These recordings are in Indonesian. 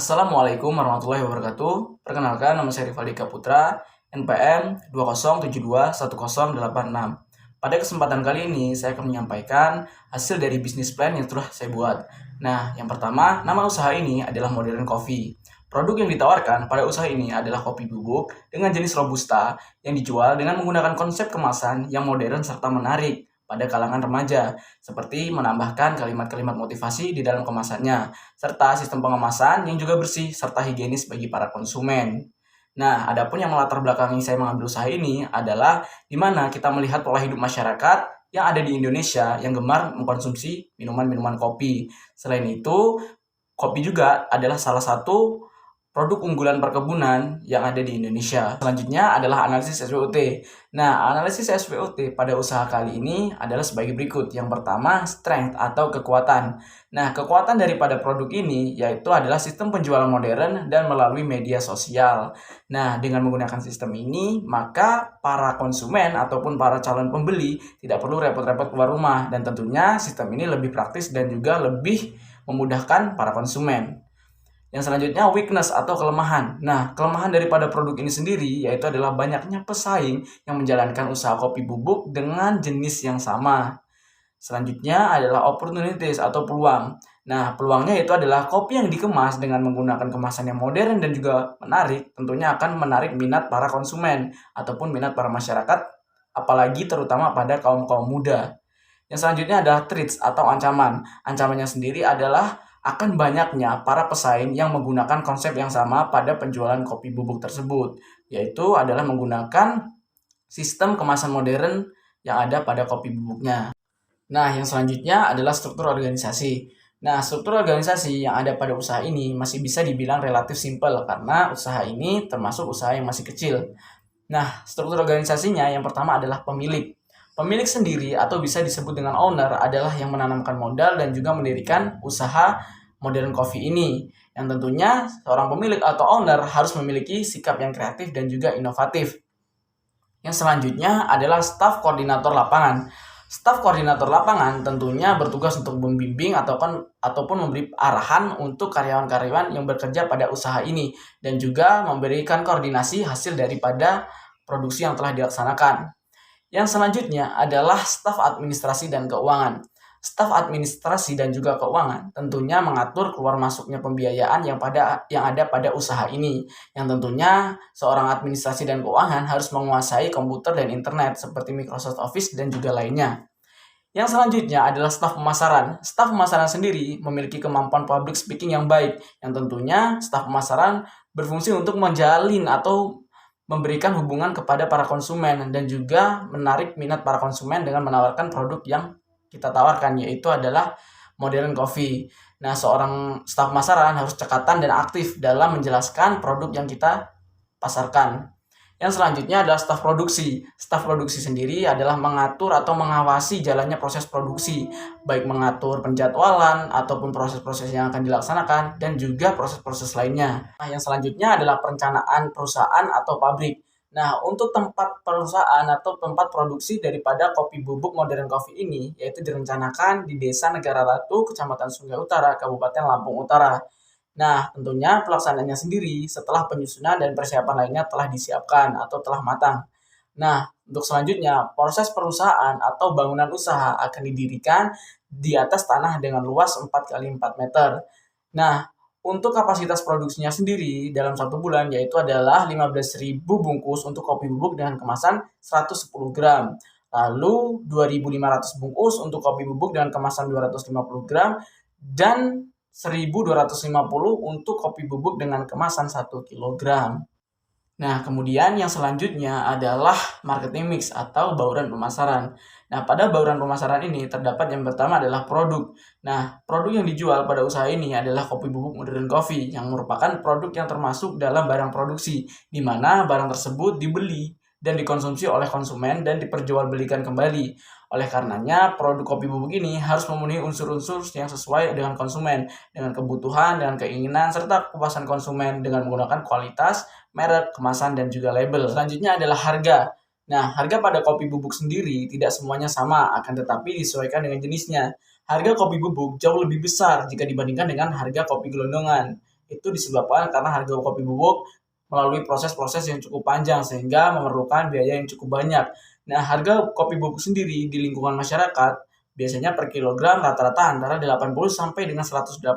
Assalamualaikum warahmatullahi wabarakatuh. Perkenalkan, nama saya Rivaldi Putra, NPM 20721086. Pada kesempatan kali ini, saya akan menyampaikan hasil dari bisnis plan yang telah saya buat. Nah, yang pertama, nama usaha ini adalah Modern Coffee. Produk yang ditawarkan pada usaha ini adalah kopi bubuk dengan jenis Robusta yang dijual dengan menggunakan konsep kemasan yang modern serta menarik pada kalangan remaja, seperti menambahkan kalimat-kalimat motivasi di dalam kemasannya, serta sistem pengemasan yang juga bersih serta higienis bagi para konsumen. Nah, adapun yang melatar belakangi saya mengambil usaha ini adalah di mana kita melihat pola hidup masyarakat yang ada di Indonesia yang gemar mengkonsumsi minuman-minuman kopi. Selain itu, kopi juga adalah salah satu produk unggulan perkebunan yang ada di Indonesia. Selanjutnya adalah analisis SWOT. Nah, analisis SWOT pada usaha kali ini adalah sebagai berikut. Yang pertama, strength atau kekuatan. Nah, kekuatan daripada produk ini yaitu adalah sistem penjualan modern dan melalui media sosial. Nah, dengan menggunakan sistem ini, maka para konsumen ataupun para calon pembeli tidak perlu repot-repot keluar rumah, dan tentunya sistem ini lebih praktis dan juga lebih memudahkan para konsumen. Yang selanjutnya, weakness atau kelemahan. Nah, kelemahan daripada produk ini sendiri yaitu adalah banyaknya pesaing yang menjalankan usaha kopi bubuk dengan jenis yang sama. Selanjutnya adalah opportunities atau peluang. Nah, peluangnya itu adalah kopi yang dikemas dengan menggunakan kemasan yang modern dan juga menarik, tentunya akan menarik minat para konsumen ataupun minat para masyarakat, apalagi terutama pada kaum-kaum muda. Yang selanjutnya adalah threats atau ancaman. Ancamannya sendiri adalah akan banyaknya para pesaing yang menggunakan konsep yang sama pada penjualan kopi bubuk tersebut, yaitu adalah menggunakan sistem kemasan modern yang ada pada kopi bubuknya. Nah, yang selanjutnya adalah struktur organisasi. Nah, struktur organisasi yang ada pada usaha ini masih bisa dibilang relatif simpel karena usaha ini termasuk usaha yang masih kecil. Nah, struktur organisasinya yang pertama adalah pemilik. Pemilik sendiri atau bisa disebut dengan owner adalah yang menanamkan modal dan juga mendirikan usaha Modern Coffee ini. Yang tentunya seorang pemilik atau owner harus memiliki sikap yang kreatif dan juga inovatif. Yang selanjutnya adalah staf koordinator lapangan. Staf koordinator lapangan tentunya bertugas untuk membimbing ataupun memberi arahan untuk karyawan-karyawan yang bekerja pada usaha ini dan juga memberikan koordinasi hasil daripada produksi yang telah dilaksanakan. Yang selanjutnya adalah staf administrasi dan keuangan. Staf administrasi dan juga keuangan tentunya mengatur keluar masuknya pembiayaan yang ada pada usaha ini. Yang tentunya seorang administrasi dan keuangan harus menguasai komputer dan internet seperti Microsoft Office dan juga lainnya. Yang selanjutnya adalah staf pemasaran. Staf pemasaran sendiri memiliki kemampuan public speaking yang baik. Yang tentunya staf pemasaran berfungsi untuk menjalin atau memberikan hubungan kepada para konsumen dan juga menarik minat para konsumen dengan menawarkan produk yang kita tawarkan, yaitu adalah Modern Coffee. Nah, seorang staf pemasaran harus cekatan dan aktif dalam menjelaskan produk yang kita pasarkan. Yang selanjutnya adalah staf produksi. Staf produksi sendiri adalah mengatur atau mengawasi jalannya proses produksi, baik mengatur penjadwalan ataupun proses-proses yang akan dilaksanakan dan juga proses-proses lainnya. Nah, yang selanjutnya adalah perencanaan perusahaan atau pabrik. Nah, untuk tempat perusahaan atau tempat produksi daripada kopi bubuk Modern Coffee ini yaitu direncanakan di Desa Negara Ratu, Kecamatan Sungai Utara, Kabupaten Lampung Utara. Nah, tentunya pelaksanaannya sendiri setelah penyusunan dan persiapan lainnya telah disiapkan atau telah matang. Nah, untuk selanjutnya, proses perusahaan atau bangunan usaha akan didirikan di atas tanah dengan luas 4 kali 4 meter. Nah, untuk kapasitas produksinya sendiri dalam 1 bulan yaitu adalah 15.000 bungkus untuk kopi bubuk dengan kemasan 110 gram. Lalu 2.500 bungkus untuk kopi bubuk dengan kemasan 250 gram dan 1.250 untuk kopi bubuk dengan kemasan 1 kilogram. Nah, kemudian yang selanjutnya adalah marketing mix atau bauran pemasaran. Nah, pada bauran pemasaran ini terdapat yang pertama adalah produk. Nah, produk yang dijual pada usaha ini adalah kopi bubuk Modern Coffee yang merupakan produk yang termasuk dalam barang produksi, di mana barang tersebut dibeli dan dikonsumsi oleh konsumen dan diperjualbelikan kembali. Oleh karenanya, produk kopi bubuk ini harus memenuhi unsur-unsur yang sesuai dengan konsumen, dengan kebutuhan, dengan keinginan, serta kepuasan konsumen dengan menggunakan kualitas, merek, kemasan, dan juga label. Selanjutnya adalah harga. Nah, harga pada kopi bubuk sendiri tidak semuanya sama, akan tetapi disesuaikan dengan jenisnya. Harga kopi bubuk jauh lebih besar jika dibandingkan dengan harga kopi gelondongan. Itu disebabkan karena harga kopi bubuk melalui proses-proses yang cukup panjang sehingga memerlukan biaya yang cukup banyak. Nah, harga kopi bubuk sendiri di lingkungan masyarakat biasanya per kilogram rata-rata antara 80 sampai dengan 180.000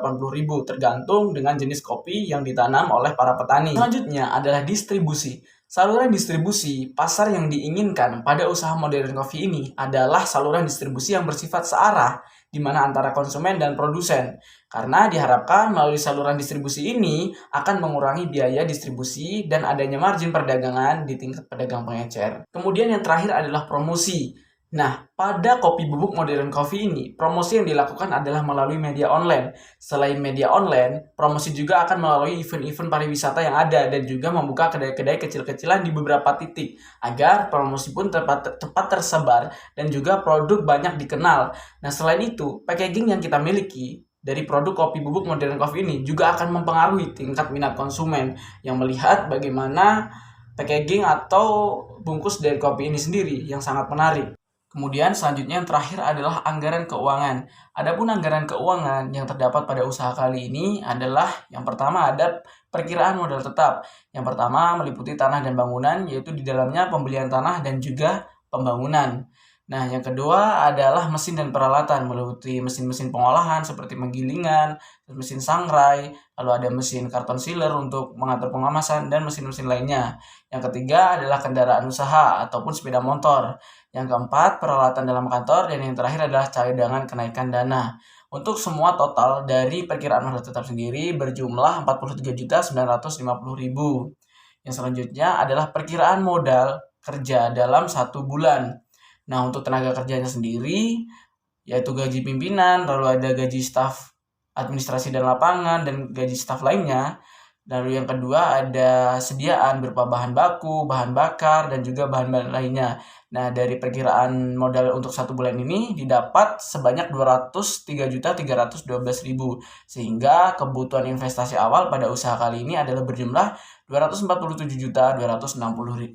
tergantung dengan jenis kopi yang ditanam oleh para petani. Selanjutnya adalah distribusi. Saluran distribusi pasar yang diinginkan pada usaha modern coffee ini adalah saluran distribusi yang bersifat searah, di mana antara konsumen dan produsen. Karena diharapkan melalui saluran distribusi ini akan mengurangi biaya distribusi dan adanya margin perdagangan di tingkat pedagang pengecer. Kemudian yang terakhir adalah promosi. Nah, pada kopi bubuk modern coffee ini, promosi yang dilakukan adalah melalui media online. Selain media online, promosi juga akan melalui event-event pariwisata yang ada dan juga membuka kedai-kedai kecil-kecilan di beberapa titik agar promosi pun tepat tersebar dan juga produk banyak dikenal. Nah, selain itu, packaging yang kita miliki dari produk kopi bubuk modern coffee ini juga akan mempengaruhi tingkat minat konsumen yang melihat bagaimana packaging atau bungkus dari kopi ini sendiri yang sangat menarik. Kemudian selanjutnya yang terakhir adalah anggaran keuangan. Adapun anggaran keuangan yang terdapat pada usaha kali ini adalah yang pertama ada perkiraan modal tetap. Yang pertama meliputi tanah dan bangunan, yaitu di dalamnya pembelian tanah dan juga pembangunan. Nah, yang kedua adalah mesin dan peralatan, meliputi mesin-mesin pengolahan seperti penggilingan, mesin sangrai, lalu ada mesin karton sealer untuk mengatur pengemasan, dan mesin-mesin lainnya. Yang ketiga adalah kendaraan usaha ataupun sepeda motor. Yang keempat, peralatan dalam kantor, dan yang terakhir adalah cadangan kenaikan dana. Untuk semua total dari perkiraan modal tetap sendiri berjumlah 43.950.000. Yang selanjutnya adalah perkiraan modal kerja dalam 1 bulan. Nah, untuk tenaga kerjanya sendiri, yaitu gaji pimpinan, lalu ada gaji staf administrasi dan lapangan, dan gaji staf lainnya. Lalu yang kedua ada sediaan berupa bahan baku, bahan bakar, dan juga bahan-bahan lainnya. Nah, dari perkiraan modal untuk 1 bulan ini didapat sebanyak 203.312.000. Sehingga kebutuhan investasi awal pada usaha kali ini adalah berjumlah 247.262.000.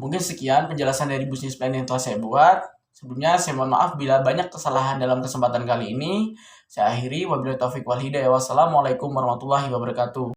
Mungkin sekian penjelasan dari bisnis plan yang telah saya buat. Sebelumnya saya mohon maaf bila banyak kesalahan dalam kesempatan kali ini. Saya akhiri, wabillahi taufiq wal hidayah. Wassalamualaikum warahmatullahi wabarakatuh.